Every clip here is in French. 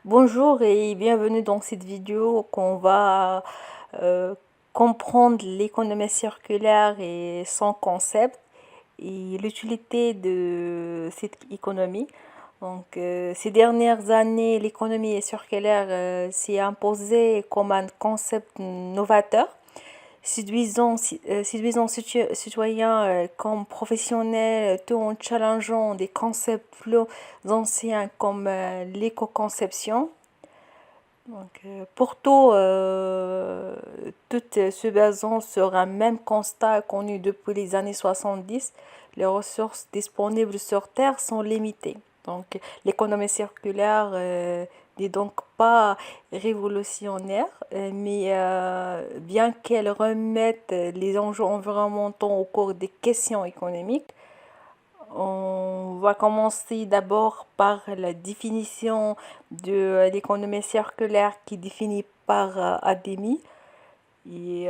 Bonjour et bienvenue dans cette vidéo qu'on va euh, comprendre l'économie circulaire et son concept et l'utilité de cette économie. Ces dernières années, l'économie circulaire s'est imposée comme un concept novateur séduisant citoyens comme professionnels, tout en challengeant des concepts plus anciens comme l'éco-conception. Tout se basant sur un même constat connu depuis les années 70, les ressources disponibles sur Terre sont limitées. L'économie circulaire n'est donc pas révolutionnaire, mais bien qu'elle remette les enjeux environnementaux au cours des questions économiques, on va commencer d'abord par la définition de l'économie circulaire qui est définie par Ademi. Et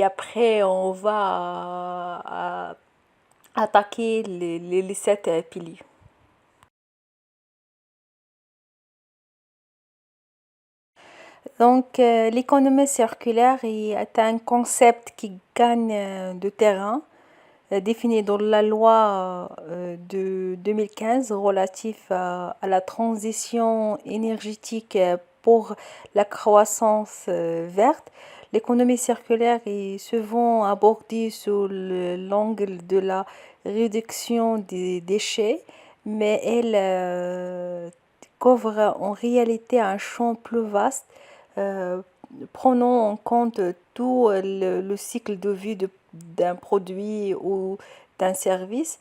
après, on va attaquer les sept piliers. L'économie circulaire est un concept qui gagne de terrain défini dans la loi de 2015 relative à la transition énergétique pour la croissance verte. L'économie circulaire est souvent abordée sous l'angle de la réduction des déchets, mais elle couvre en réalité un champ plus vaste, euh, prenant en compte tout le cycle de vie d'un produit ou d'un service.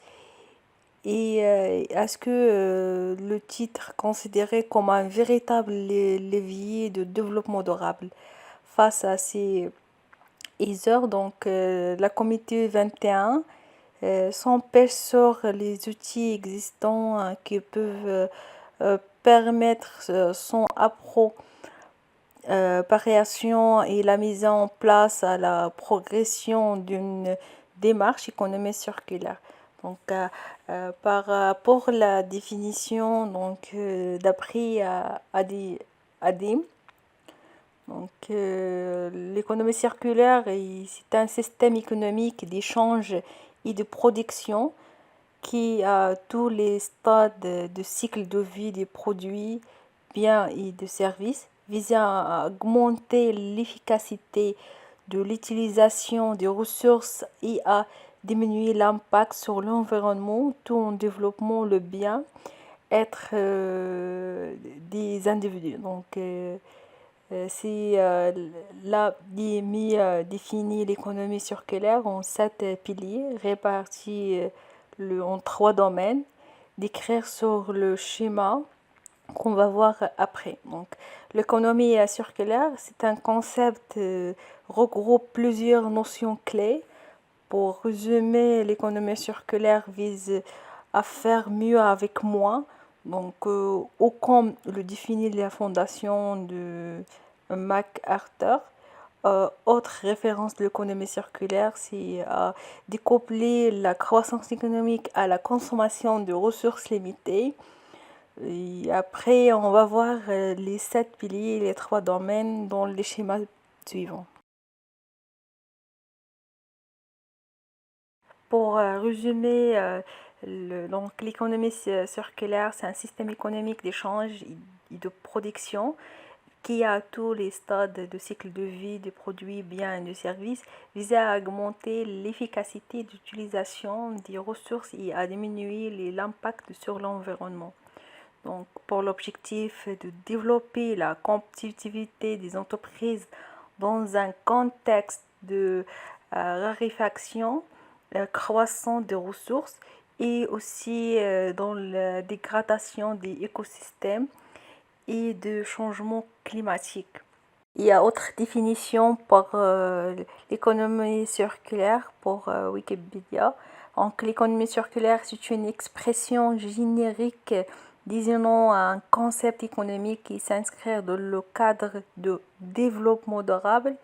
Et est-ce que le titre considéré comme un véritable levier de développement durable face à ces heures, la comité 21 s'empêche sur les outils existants qui peuvent permettre son appropriation et la mise en place à la progression d'une démarche économique circulaire. Pour la définition, d'après Adim, l'économie circulaire, c'est un système économique d'échange et de production qui a tous les stades de cycle de vie des produits, biens et de services, visant à augmenter l'efficacité de l'utilisation des ressources et à diminuer l'impact sur l'environnement tout en développant le bien-être des individus. C'est là définit l'économie circulaire en sept piliers répartis en trois domaines, d'écrire sur le schéma qu'on va voir après. L'économie circulaire, c'est un concept regroupe plusieurs notions clés. Pour résumer, l'économie circulaire vise à faire mieux avec moins. Au comme le définit la fondation de MacArthur. Autre référence de l'économie circulaire, c'est découpler la croissance économique à la consommation de ressources limitées. Et après, on va voir les sept piliers, les trois domaines dans les schémas suivants. Pour résumer, l'économie circulaire, c'est un système économique d'échange et de production qui a tous les stades de cycle de vie des produits, biens et de services, visant à augmenter l'efficacité d'utilisation des ressources et à diminuer l'impact sur l'environnement. Pour l'objectif de développer la compétitivité des entreprises dans un contexte de raréfaction croissant des ressources et aussi dans la dégradation des écosystèmes et de changement climatique. Il y a autre définition pour l'économie circulaire pour Wikipédia. L'économie circulaire, c'est une expression générique désignant un concept économique qui s'inscrit dans le cadre de développement durable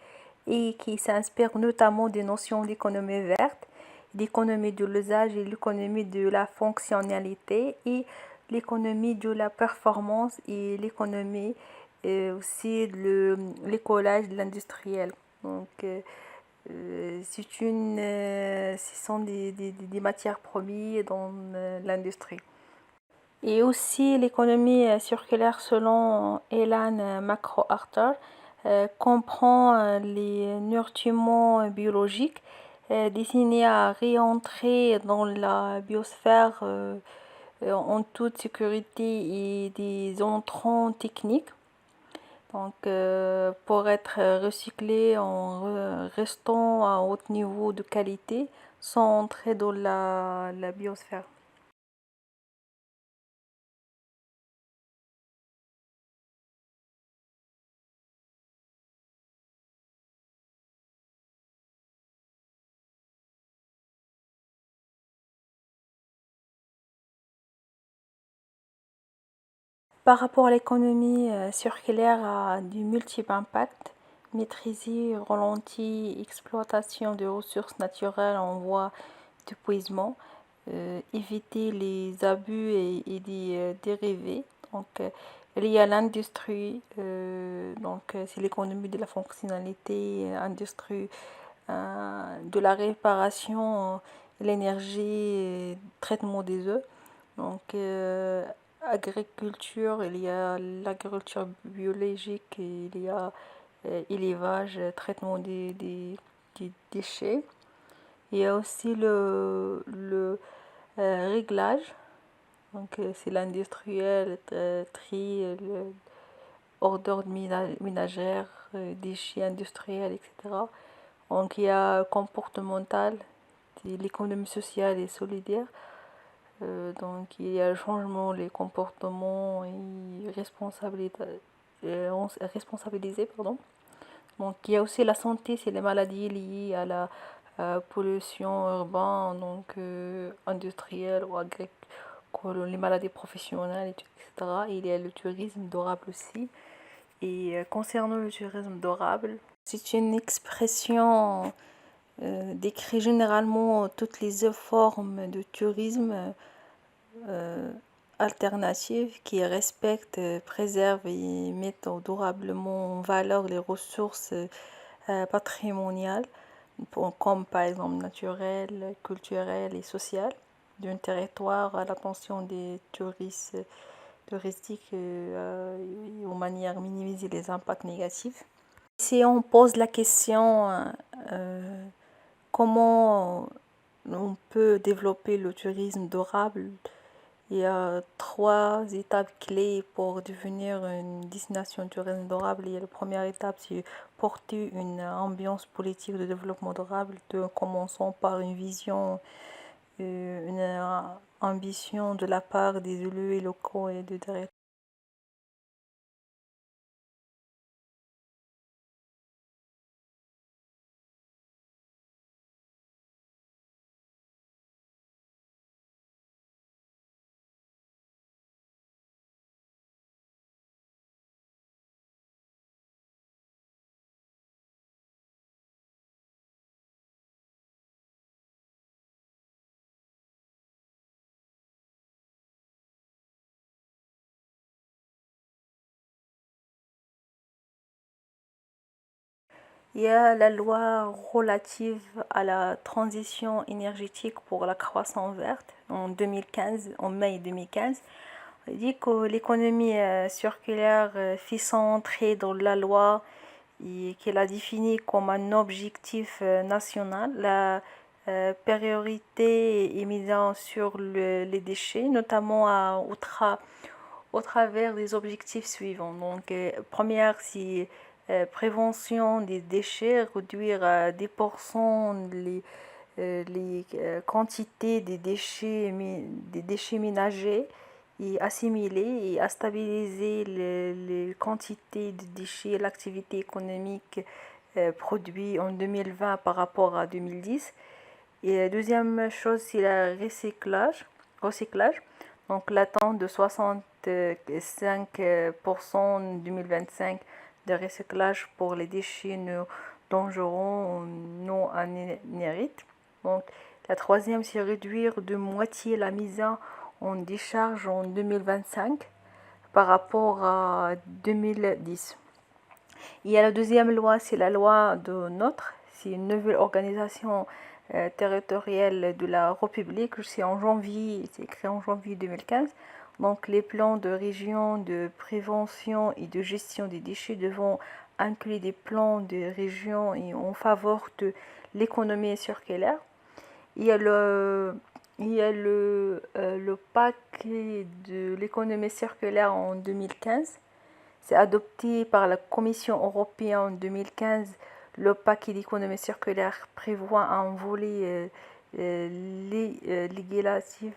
et qui s'inspire notamment des notions d'économie verte, d'économie de l'usage et l'économie de la fonctionnalité et l'économie de la performance et l'économie et aussi l'écolage de l'industriel. Donc, ce sont des matières premières dans l'industrie. Et aussi l'économie circulaire selon Elan McArthur comprend les nutriments biologiques destinés à réentrer dans la biosphère en toute sécurité et des entrants techniques. Donc, pour être recyclés en restant à haut niveau de qualité sans entrer dans la biosphère. Par rapport à l'économie circulaire a du multiple impact, maîtriser, ralentir exploitation de ressources naturelles en voie d'épuisement, éviter les abus et des dérivés. Donc, il y a l'industrie, c'est l'économie de la fonctionnalité, industrie de la réparation, l'énergie, traitement des eaux. Donc, agriculture, il y a l'agriculture biologique, il y a élevage, traitement des déchets. Il y a aussi le réglage, donc c'est l'industriel, tri, ordre ménagère, déchets industriels, etc. Donc il y a comportemental, c'est l'économie sociale et solidaire. Donc il y a le changement, les comportements et responsabiliser, pardon. Donc il y a aussi la santé, c'est les maladies liées à la pollution urbaine, donc industrielle ou agricole, les maladies professionnelles, etc. Il y a le tourisme durable aussi. Et concernant le tourisme durable, c'est une expression décrit généralement toutes les formes de tourisme alternatives qui respectent, préservent et mettent durablement en valeur les ressources patrimoniales, comme par exemple naturelles, culturelles et sociales, d'un territoire à l'attention des touristes touristiques aux manières de minimiser les impacts négatifs. Si on pose la question comment on peut développer le tourisme durable, il y a trois étapes clés pour devenir une destination de tourisme durable. La première étape, c'est porter une ambiance politique de développement durable, commençant par une vision, une ambition de la part des élus locaux et de directeurs. Il y a la loi relative à la transition énergétique pour la croissance verte en 2015, en mai 2015. Il dit que l'économie circulaire fait son entrée dans la loi et qu'elle a défini comme un objectif national. La priorité est mise sur les déchets, notamment au travers des objectifs suivants. Donc, première, c'est prévention des déchets, réduire à 10% les quantités des déchets ménagers et assimiler et à stabiliser les quantités de déchets et l'activité économique produit en 2020 par rapport à 2010. Et la deuxième chose, c'est le recyclage. Donc l'attente de 65% en 2025 de recyclage pour les déchets dangereux non inérites. Donc la troisième, c'est réduire de moitié la mise en décharge en 2025 par rapport à 2010. Il y a la deuxième loi, c'est la loi de Notre, c'est une nouvelle organisation territoriale de la République, c'est créé en janvier 2015. Donc les plans de région de prévention et de gestion des déchets devront inclure des plans de région et en faveur de l'économie circulaire. Il y a le paquet de l'économie circulaire en 2015. C'est adopté par la Commission européenne en 2015. Le paquet d'économie circulaire prévoit un volet législatif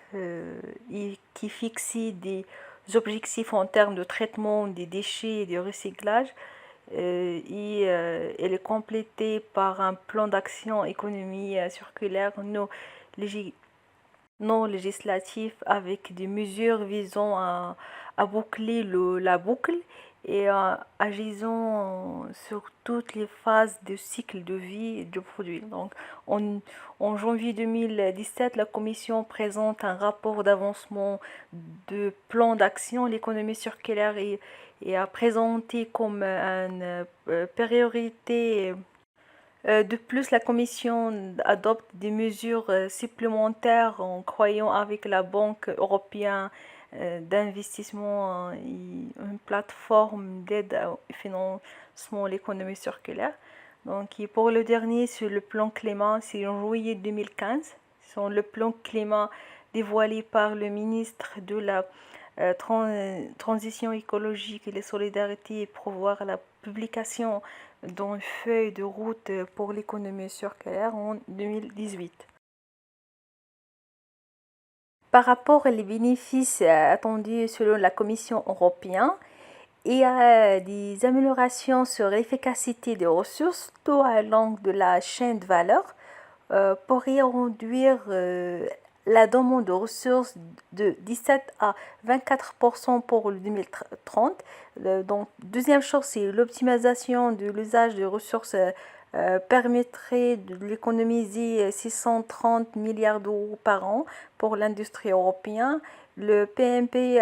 qui fixe des objectifs en termes de traitement des déchets et de recyclage. Elle est complétée par un plan d'action économie circulaire non législatif avec des mesures visant à boucler la boucle et agissant sur toutes les phases du cycle de vie du produit. Donc, en janvier 2017, la Commission présente un rapport d'avancement de plan d'action. L'économie circulaire est à présenter comme une priorité. De plus, la Commission adopte des mesures supplémentaires en croyant avec la Banque européenne d'investissement et une plateforme d'aide au financement de l'économie circulaire. Donc, et pour le dernier, sur le plan climat, c'est en juillet 2015. C'est le plan climat dévoilé par le ministre de la transition écologique et les solidarités et prévoir la publication d'une feuille de route pour l'économie circulaire en 2018. Par rapport aux bénéfices attendus selon la Commission européenne, il y a des améliorations sur l'efficacité des ressources tout au long de la chaîne de valeur pour y réduire la demande de ressources de 17 à 24% pour le 2030. Donc, deuxième chose, c'est l'optimisation de l'usage des ressources permettrait de l'économiser 630 milliards d'euros par an pour l'industrie européenne. Le PNP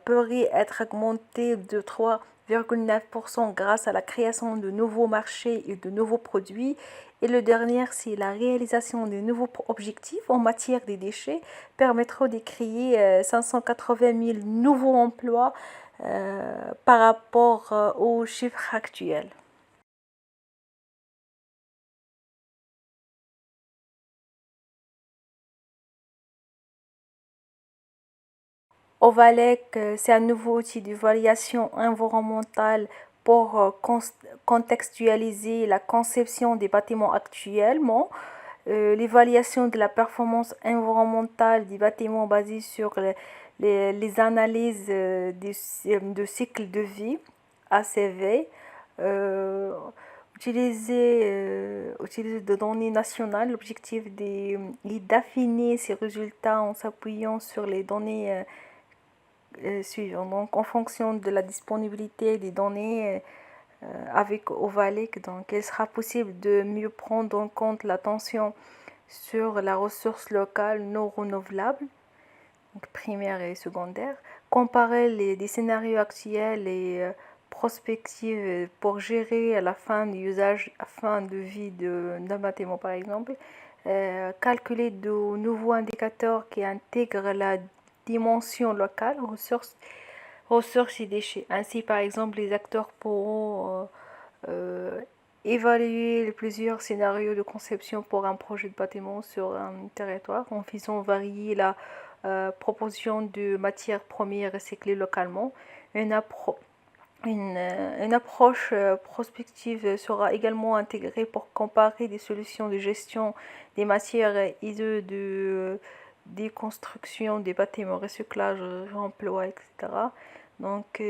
pourrait être augmenté de 3,9% grâce à la création de nouveaux marchés et de nouveaux produits. Et le dernier, c'est la réalisation de nouveaux objectifs en matière des déchets, permettra de créer 580 000 nouveaux emplois par rapport aux chiffres actuels. Ovalec, c'est un nouveau outil d'évaluation environnementale pour contextualiser la conception des bâtiments actuellement. L'évaluation de la performance environnementale des bâtiments basée sur les analyses de cycle de vie, ACV. Utiliser des données nationales. L'objectif est d'affiner ces résultats en s'appuyant sur les données suivantes. Donc, en fonction de la disponibilité des données avec Ovalec, donc il sera possible de mieux prendre en compte l'attention sur la ressource locale non renouvelable, donc primaire et secondaire, comparer les scénarios actuels et prospective pour gérer la fin d'usage, fin de vie d'un bâtiment par exemple, calculer de nouveaux indicateurs qui intègrent la dimension locale, ressources et déchets. Ainsi, par exemple, les acteurs pourront évaluer plusieurs scénarios de conception pour un projet de bâtiment sur un territoire en faisant varier la proportion de matières premières recyclées localement. Une approche prospective sera également intégrée pour comparer des solutions de gestion des matières issues de déconstruction des bâtiments, recyclage, emploi, etc. Donc,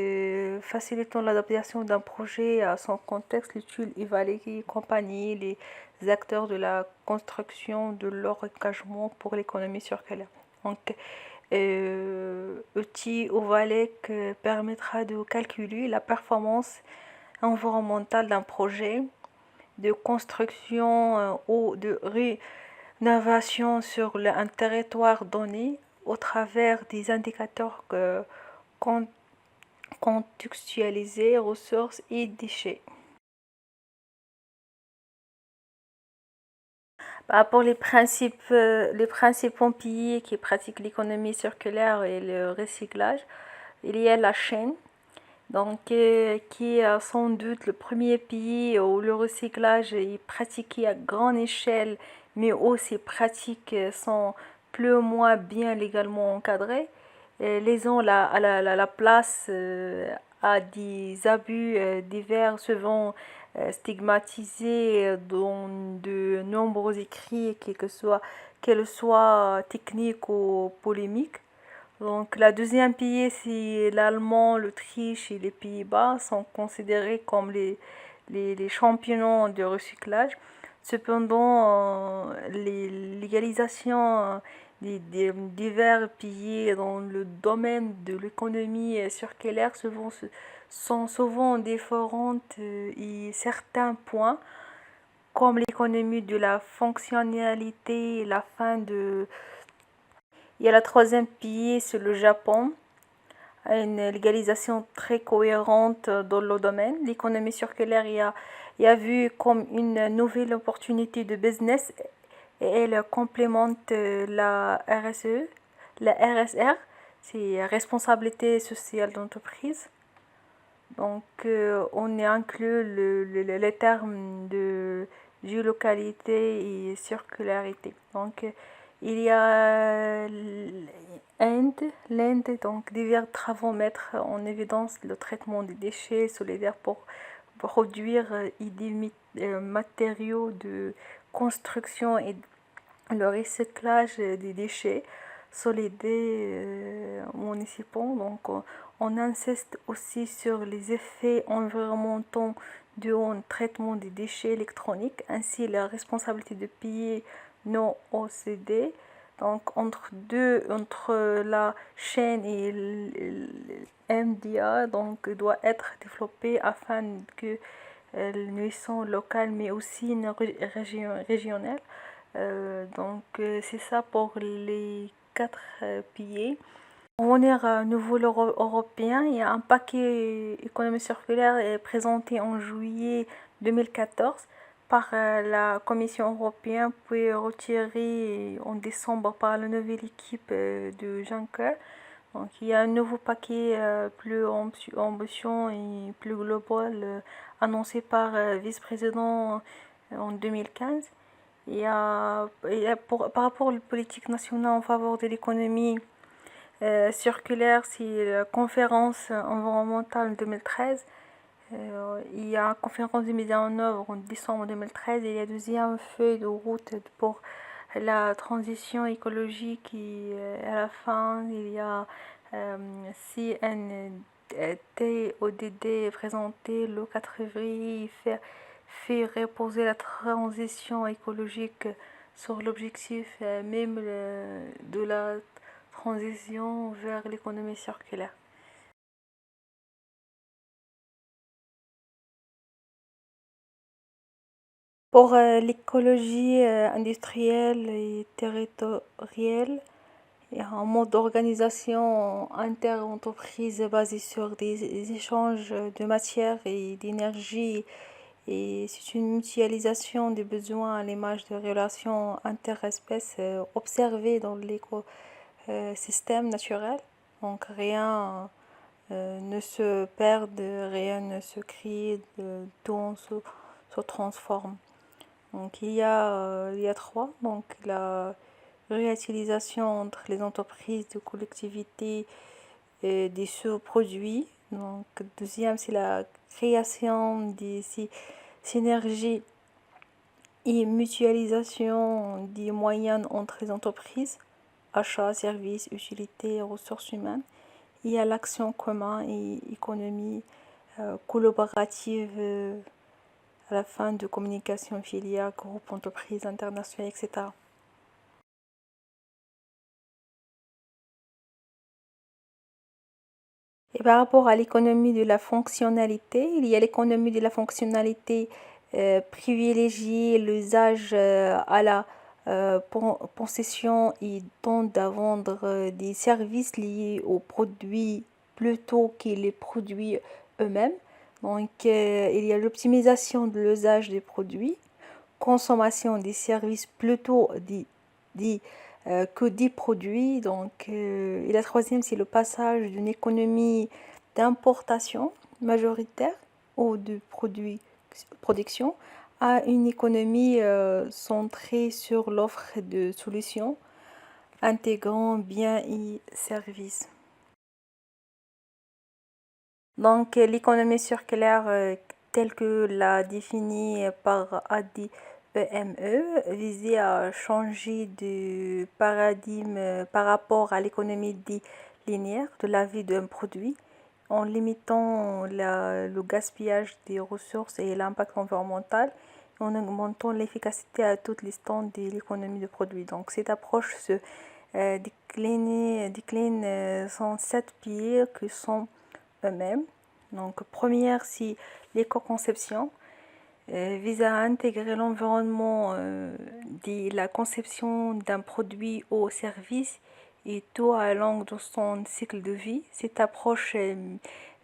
facilitant l'adaptation d'un projet à son contexte, l'étude évalue les compagnies, les acteurs de la construction de leur engagement pour l'économie circulaire. Donc, outil Ovalec permettra de calculer la performance environnementale d'un projet de construction ou de rénovation sur un territoire donné au travers des indicateurs con- contextualisés, ressources et déchets. Pour les principaux pays qui pratiquent l'économie circulaire et le recyclage, il y a la Chine, donc qui est sans doute le premier pays où le recyclage est pratiqué à grande échelle, mais où ces pratiques sont plus ou moins bien légalement encadrées, laissant la place à des abus divers souvent stigmatisés dans de nombreux écrits, qu'elles soient techniques ou polémiques. Donc, la deuxième pays, c'est l'Allemand, l'Autriche et les Pays-Bas sont considérés comme les champions de recyclage. Cependant, les légalisations des divers pays dans le domaine de l'économie circulaire sont souvent différentes et certains points, comme l'économie de la fonctionnalité, la fin de il y a la troisième pays, c'est le Japon, une légalisation très cohérente dans le domaine. L'économie circulaire y a vu comme une nouvelle opportunité de business et elle complémente la RSE, la RSR, c'est responsabilité sociale d'entreprise. Donc, on y inclut les termes de géolocalité et circularité. Donc, il y a l'Inde, donc divers travaux mettent en évidence le traitement des déchets solidaires pour produire des matériaux de construction et le recyclage des déchets solidaires municipaux. Donc, on insiste aussi sur les effets environnementaux du traitement des déchets électroniques, ainsi la responsabilité de pays non OCD. Donc, entre la chaîne et l'MDA, donc, doit être développée afin que nuisance locale mais aussi une régionale. C'est ça pour les quatre piliers. Pour revenir à nouveau européen, il y a un paquet économie circulaire présenté en juillet 2014 par la Commission européenne, puis retiré en décembre par la nouvelle équipe de Juncker. Donc, il y a un nouveau paquet plus ambitieux et plus global annoncé par le vice-président en 2015. Par rapport aux politiques nationales en faveur de l'économie circulaire, c'est la conférence environnementale 2013. Il y a une conférence de mise en œuvre en décembre 2013 et il y a une deuxième feuille de route pour la transition écologique et à la fin il y a CNTODD présenté le 4 février. Il fait reposer la transition écologique sur l'objectif même de la transition vers l'économie circulaire. Pour l'écologie industrielle et territoriale, il y a un mode d'organisation inter-entreprise basé sur des échanges de matière et d'énergie et c'est une mutualisation des besoins à l'image de relations interespèces observées dans l'écosystème naturel. Donc rien ne se perd, rien ne se crée, tout se transforme. Donc il y a trois. Donc la réutilisation entre les entreprises de collectivités et des sous-produits. Donc deuxième, c'est la création des synergies et mutualisation des moyens entre les entreprises, achats, services, utilités, ressources humaines. Il y a l'action commune et économie collaborative à la fin de communication filiale, groupe, entreprise internationale, etc. Et par rapport à l'économie de la fonctionnalité, il y a l'économie de la fonctionnalité privilégiée l'usage à la possession, ils tendent à vendre des services liés aux produits plutôt que les produits eux-mêmes. Donc, il y a l'optimisation de l'usage des produits, consommation des services plutôt que des produits. Donc, et la troisième, c'est le passage d'une économie d'importation majoritaire ou de production à une économie centrée sur l'offre de solutions intégrant biens et services. Donc, l'économie circulaire, telle que l'a définie par ADEME, visait à changer de paradigme par rapport à l'économie dite linéaire de la vie d'un produit, en limitant le gaspillage des ressources et l'impact environnemental, et en augmentant l'efficacité à toutes les stands de l'économie de produits. Donc, cette approche se décline en 7 piliers que sont eux-mêmes. Donc, première, c'est l'éco-conception, vise à intégrer l'environnement de la conception d'un produit ou service et tout à long de son cycle de vie. Cette approche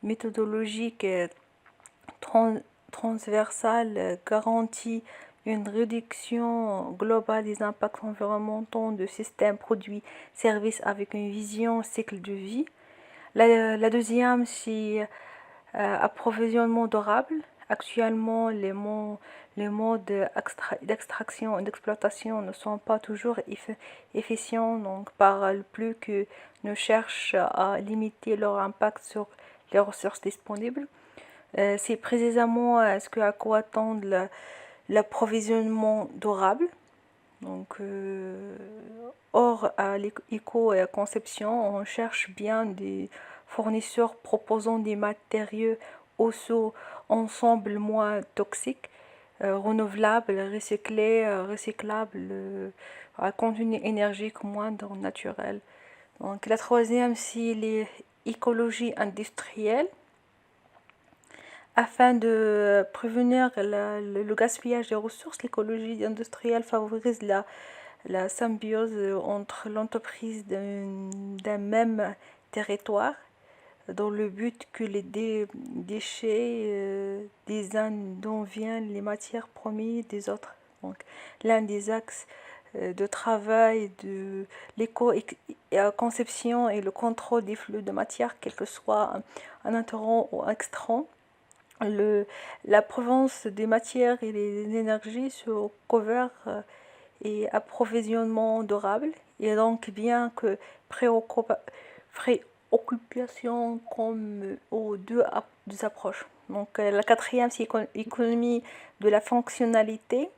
méthodologique transversale garantit une réduction globale des impacts environnementaux de systèmes produits-services avec une vision cycle de vie. La deuxième, c'est approvisionnement durable. Actuellement, les modes d'extraction et d'exploitation ne sont pas toujours efficients, donc parlent plus que ne cherchent à limiter leur impact sur les ressources disponibles. C'est précisément à quoi tend l'approvisionnement durable. Donc, or, à l'éco-conception, on cherche bien des fournisseurs proposant des matériaux aussi ensemble moins toxiques, renouvelables, recyclables, à contenu énergique moindre naturel. Donc, la troisième, c'est l'écologie industrielle. Afin de prévenir le gaspillage des ressources, l'écologie industrielle favorise la symbiose entre l'entreprise d'un même territoire dans le but que les déchets des uns dont viennent les matières premières des autres. Donc, l'un des axes de travail de l'éco-conception et le contrôle des flux de matière, quel que soit un intrant ou un extrant. La provenance des matières et des énergies sur couvert et approvisionnement durable, et donc bien que préoccupation comme aux deux approches. Donc la quatrième, c'est l'économie de la fonctionnalité.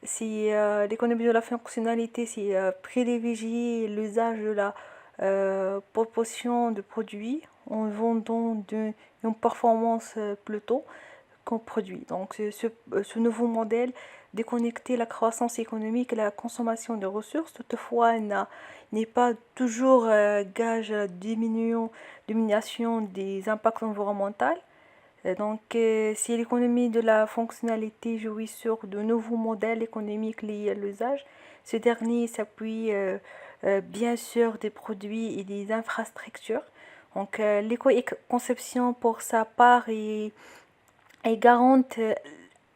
C'est l'économie de la fonctionnalité, c'est privilégier l'usage de la proportion de produits en vendant une performance plutôt qu'un produit. Donc ce nouveau modèle déconnecter la croissance économique et la consommation de ressources, toutefois n'est pas toujours gage de diminution des impacts environnementaux. Donc, si l'économie de la fonctionnalité jouit sur de nouveaux modèles économiques liés à l'usage, ce dernier s'appuie bien sûr des produits et des infrastructures. Donc, l'éco-conception, pour sa part, est garante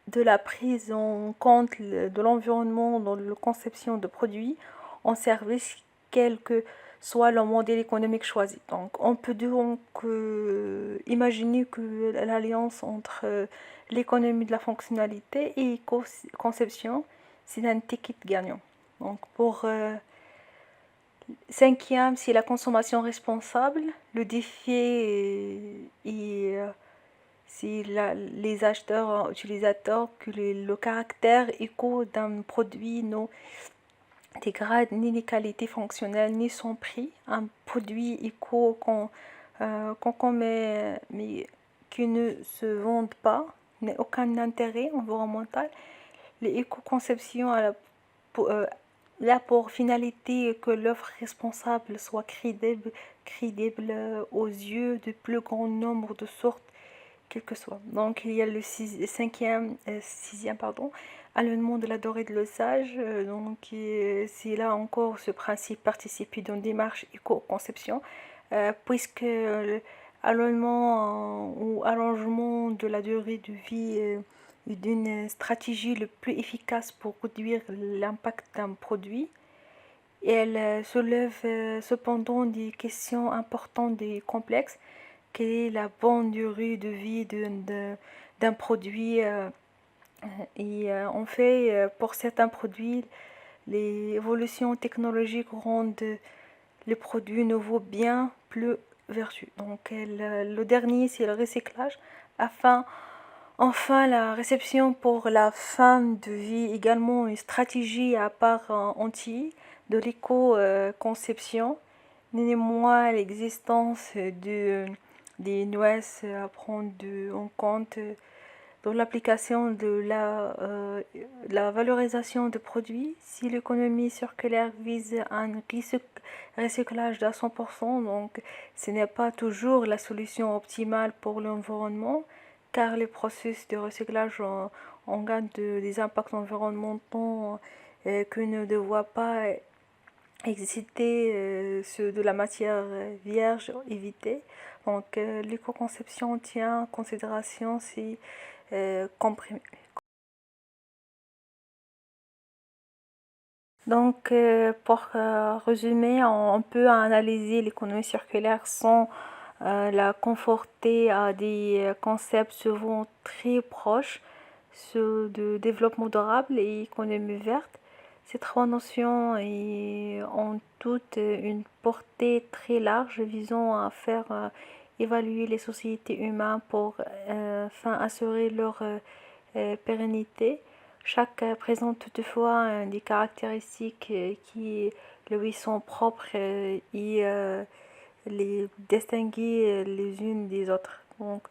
de la prise en compte de l'environnement dans la conception de produits en service, quel que soit le modèle économique choisi. Donc, on peut donc imaginer que l'alliance entre l'économie de la fonctionnalité et conception, c'est un ticket gagnant. Donc, pour cinquième, c'est la consommation responsable. Le défi est c'est les acheteurs, utilisateurs, que le caractère éco d'un produit ne dégrade ni les qualités fonctionnelles ni son prix. Un produit éco mais qui ne se vend pas n'a aucun intérêt environnemental. L'éco-conception a pour finalité que l'offre responsable soit crédible aux yeux du plus grand nombre de sortes quel que soit. Donc il y a le sixième, pardon, allènement de la durée de l'usage. Donc c'est là encore ce principe participe d'une démarche éco-conception, puisque l'allènement ou allongement de la durée de vie est d'une stratégie le plus efficace pour réduire l'impact d'un produit. Et elle soulève cependant des questions importantes et complexes. Quelle est la bonne durée de vie d'un produit en fait, pour certains produits, les évolutions technologiques rendent les produits nouveaux bien plus vertueux. Donc le dernier, c'est le recyclage. Enfin, la réception pour la fin de vie, également une stratégie à part entière de l'éco-conception. Néanmoins, l'existence des nuances à prendre en compte dans l'application de la valorisation de produits. Si l'économie circulaire vise un recyclage à 100%, donc ce n'est pas toujours la solution optimale pour l'environnement, car les processus de recyclage ont des impacts environnementaux que ne doit pas exister ceux de la matière vierge éviter. Donc l'éco-conception tient en considération ces comprimés. Donc pour résumer, on peut analyser l'économie circulaire sans la conforter à des concepts souvent très proches, ceux de développement durable et économie verte. Ces trois notions ont toutes une portée très large visant à faire évaluer les sociétés humaines pour enfin assurer leur pérennité. Chaque présente toutefois des caractéristiques qui lui sont propres et les distinguer les unes des autres. Donc,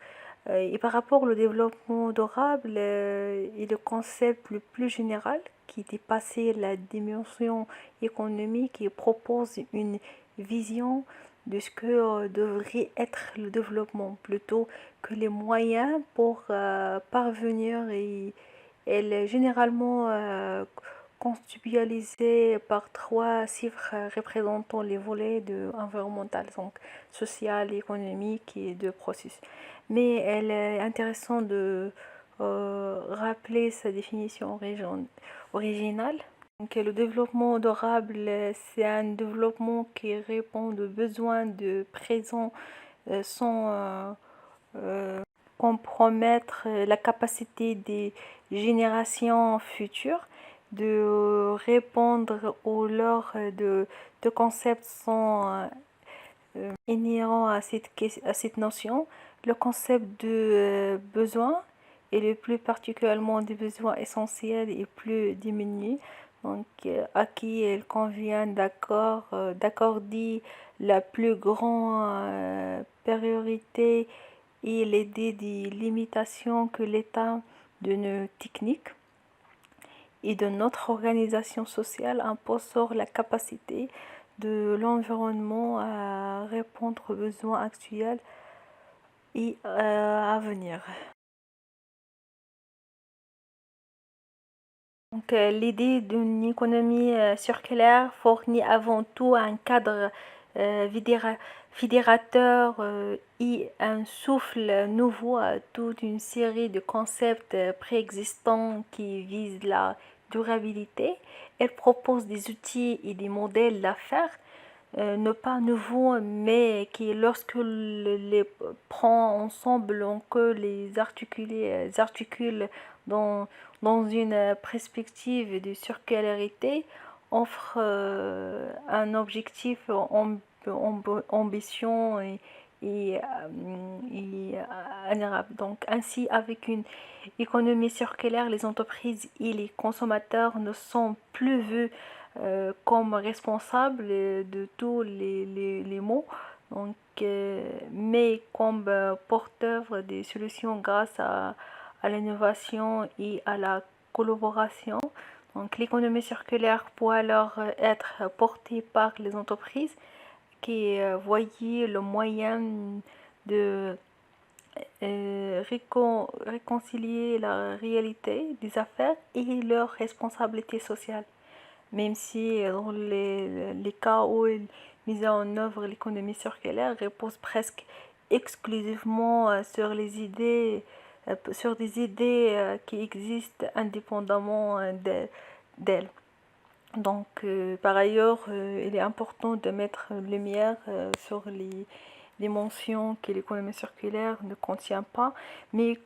et par rapport au développement durable, est le concept le plus général qui dépasse la dimension économique et propose une vision de ce que devrait être le développement plutôt que les moyens pour parvenir. Et elle est généralement conceptualisée par trois chiffres représentant les volets environnemental, donc social, économique et de processus. Mais elle est intéressante de rappeler sa définition originale. Donc, le développement durable, c'est un développement qui répond aux besoins de présent sans compromettre la capacité des générations futures de répondre aux leurs de concepts sont inhérents à cette notion. Le concept de besoin et le plus particulièrement des besoins essentiels est plus diminué. Donc, à qui il convient d'accorder la plus grande priorité et l'idée des limitations que l'état de nos techniques et de notre organisation sociale impose sur la capacité de l'environnement à répondre aux besoins actuels et à venir. Donc, l'idée d'une économie circulaire fournit avant tout un cadre fédérateur et un souffle nouveau à toute une série de concepts préexistants qui visent la durabilité. Elle propose des outils et des modèles d'affaires ne pas nouveaux, mais qui, lorsque les prend ensemble, on peut les articule dans une perspective de circularité, offre un objectif ambition admirable. Donc, ainsi, avec une économie circulaire, les entreprises et les consommateurs ne sont plus vus comme responsable de tous les maux, donc, mais comme porteur des solutions grâce à l'innovation et à la collaboration. Donc, l'économie circulaire peut alors être portée par les entreprises qui voyaient le moyen de réconcilier la réalité des affaires et leurs responsabilités sociales. Même si dans les cas où il mise en œuvre l'économie circulaire repose presque exclusivement sur des idées qui existent indépendamment d'elles. Donc, par ailleurs, il est important de mettre lumière sur les mentions que l'économie circulaire ne contient pas, mais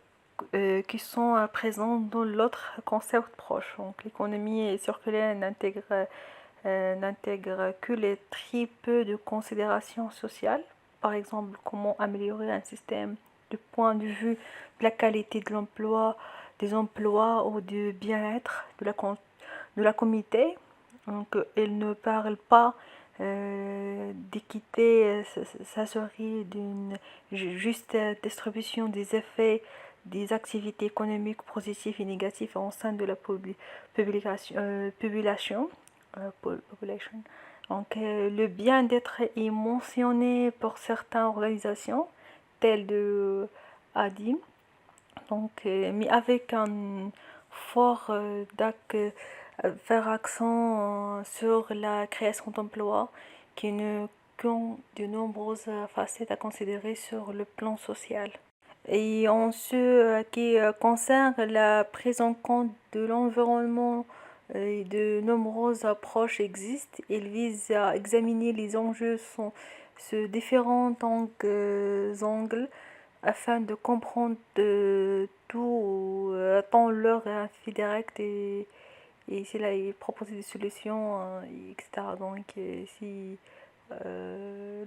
qui sont présentes dans l'autre concept proche. Donc, l'économie circulaire n'intègre que les très peu de considérations sociales, par exemple comment améliorer un système du point de vue de la qualité de l'emploi, des emplois ou du bien-être de la communauté. Donc, elle ne parle pas d'équité, ça serait d'une juste distribution des effets des activités économiques positives et négatives au sein de la population. Population. Donc, le bien-être est mentionné pour certaines organisations, telles de ADIM, donc, mais avec un fort faire accent sur la création d'emplois qui ont de nombreuses facettes à considérer sur le plan social. Et en ce qui concerne la prise en compte de l'environnement, de nombreuses approches existent. Elles visent à examiner les enjeux sous différents angles afin de comprendre tout tant leur effet direct et c'est là il propose des solutions, etc. Donc, si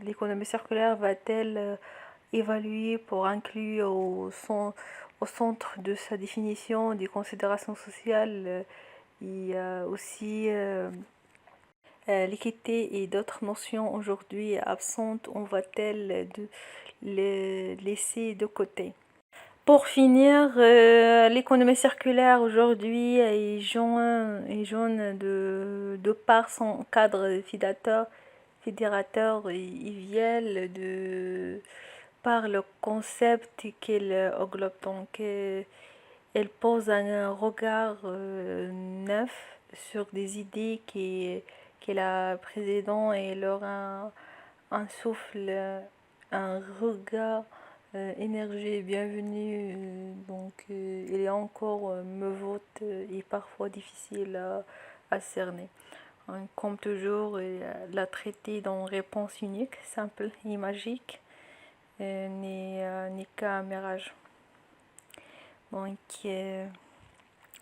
l'économie circulaire va-t-elle évaluer pour inclure au centre de sa définition des considérations sociales et aussi l'équité et d'autres notions aujourd'hui absentes, on va-t-elle les laisser de côté? Pour finir, l'économie circulaire aujourd'hui est jaune de par son cadre fédérateur et idéal par le concept qu'elle englobe. Donc, elle pose un regard neuf sur des idées que la présidente et leur un souffle, un regard énergie bienvenue. Donc, il est encore me vote et parfois difficile à cerner. Comme toujours, la traité dans réponse unique, simple et magique n'est qu'un mirage. Donc,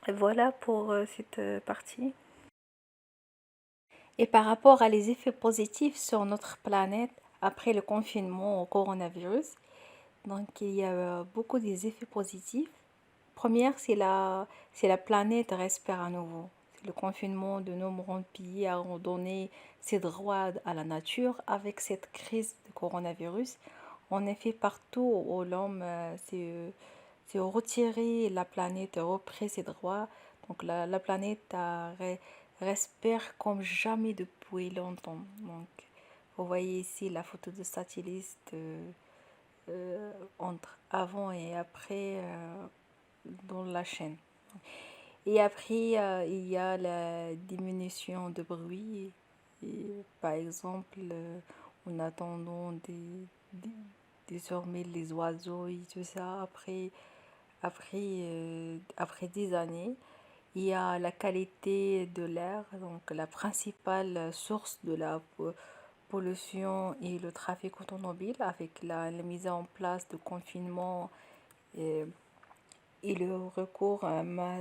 voilà pour cette partie. Et par rapport à les effets positifs sur notre planète après le confinement au coronavirus, donc il y a beaucoup des effets positifs. Première, c'est la planète respire à nouveau. Le confinement de nombreux pays a redonné ses droits à la nature avec cette crise de coronavirus. En effet, partout où l'homme s'est retiré, la planète a repris ses droits. Donc la planète respire comme jamais depuis longtemps. Donc, vous voyez ici la photo de satellite entre avant et après dans la chaîne. Et après, il y a la diminution de bruit. Et, par exemple, en attendant désormais les oiseaux et tout ça, après 10 années, il y a la qualité de l'air, donc la principale source de la pollution et le trafic automobile avec la mise en place de confinement et le recours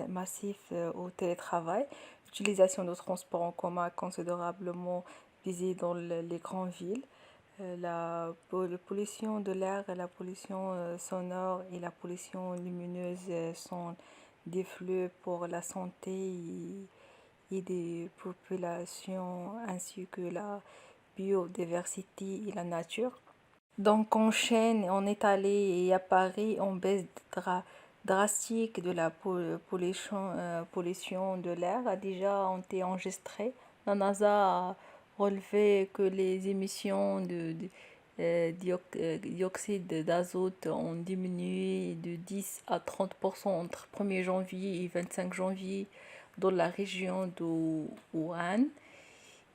massif au télétravail, l'utilisation de transports en commun considérablement visée dans les grandes villes, la pollution de l'air, la pollution sonore et la pollution lumineuse sont des flux pour la santé et des populations ainsi que la biodiversité et la nature. Donc en Chine, en Italie et à Paris, on baisse drastique de la pollution de l'air a déjà été enregistrée. La NASA a relevé que les émissions dioxyde d'azote ont diminué de 10 à 30% entre 1er janvier et 25 janvier dans la région de Wuhan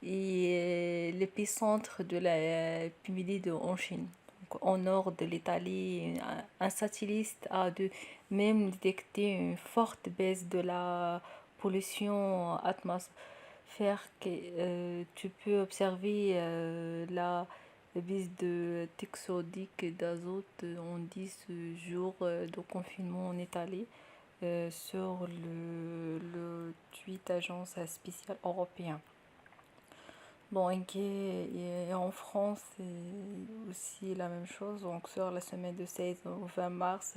et l'épicentre de la épidémie en Chine. Donc, au nord de l'Italie, un satellite a même détecté une forte baisse de la pollution atmosphérique. Tu peux observer la baisse de dioxyde d'azote en 10 jours de confinement en Italie sur le tweet agence spéciale européen. Bon, et en France, c'est aussi la même chose. Donc, sur la semaine de 16 au 20 mars,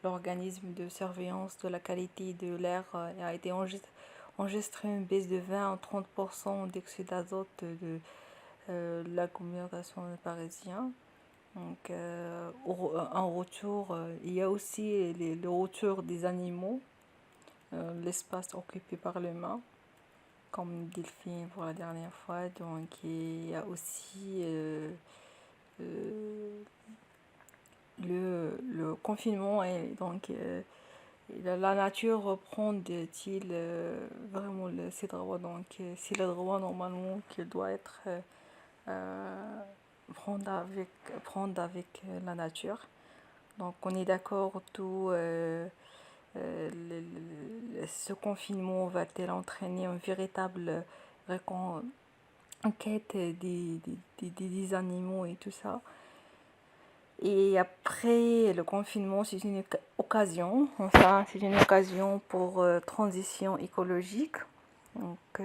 l'organisme de surveillance de la qualité de l'air a été enregistré une baisse de 20 à 30% d'oxyde d'azote de l'agglomération parisienne. Donc, en retour, il y a aussi le retour des animaux, l'espace occupé par l'humain, comme Delphine pour la dernière fois. Donc, il y a aussi le confinement et donc la nature reprend-t-il vraiment ses droits. Donc, c'est le droit normalement qui doit être prendre avec la nature. Donc, on est d'accord, tout ce confinement va-t-il entraîner une véritable enquête des animaux et tout ça. Et après le confinement, c'est une occasion, enfin, c'est une occasion pour transition écologique. Donc,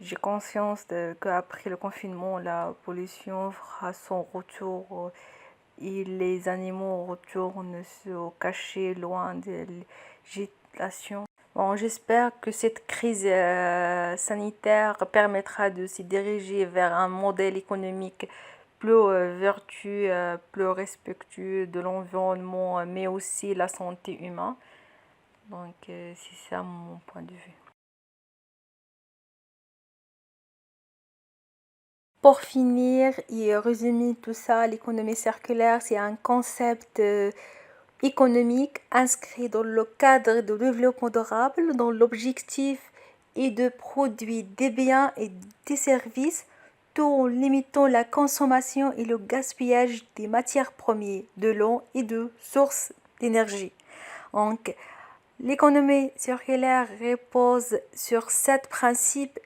j'ai conscience qu'après le confinement, la pollution fera son retour et les animaux retournent se cacher loin de l'agitation. Bon, j'espère que cette crise sanitaire permettra de se diriger vers un modèle économique plus vertueux, plus respectueux de l'environnement, mais aussi la santé humaine. Donc, c'est ça mon point de vue. Pour finir et résumer tout ça, l'économie circulaire, c'est un concept économique inscrit dans le cadre de développement durable, dont l'objectif est de produire des biens et des services tout en limitant la consommation et le gaspillage des matières premières, de l'eau et de sources d'énergie. Donc, l'économie circulaire repose sur 7 principes: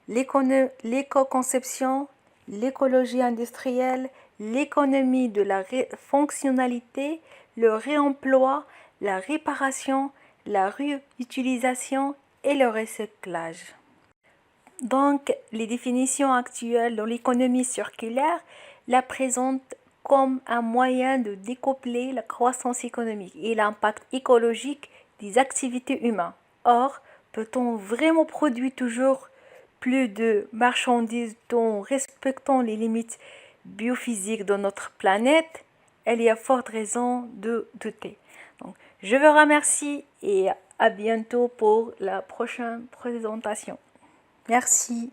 l'éco-conception, l'écologie industrielle, l'économie de la fonctionnalité, le réemploi, la réparation, la réutilisation et le recyclage. Donc, les définitions actuelles dans l'économie circulaire la présentent comme un moyen de découpler la croissance économique et l'impact écologique des activités humaines. Or, peut-on vraiment produire toujours plus de marchandises en respectant les limites biophysiques de notre planète? Il y a forte raison de douter. Donc, je vous remercie et à bientôt pour la prochaine présentation. Merci.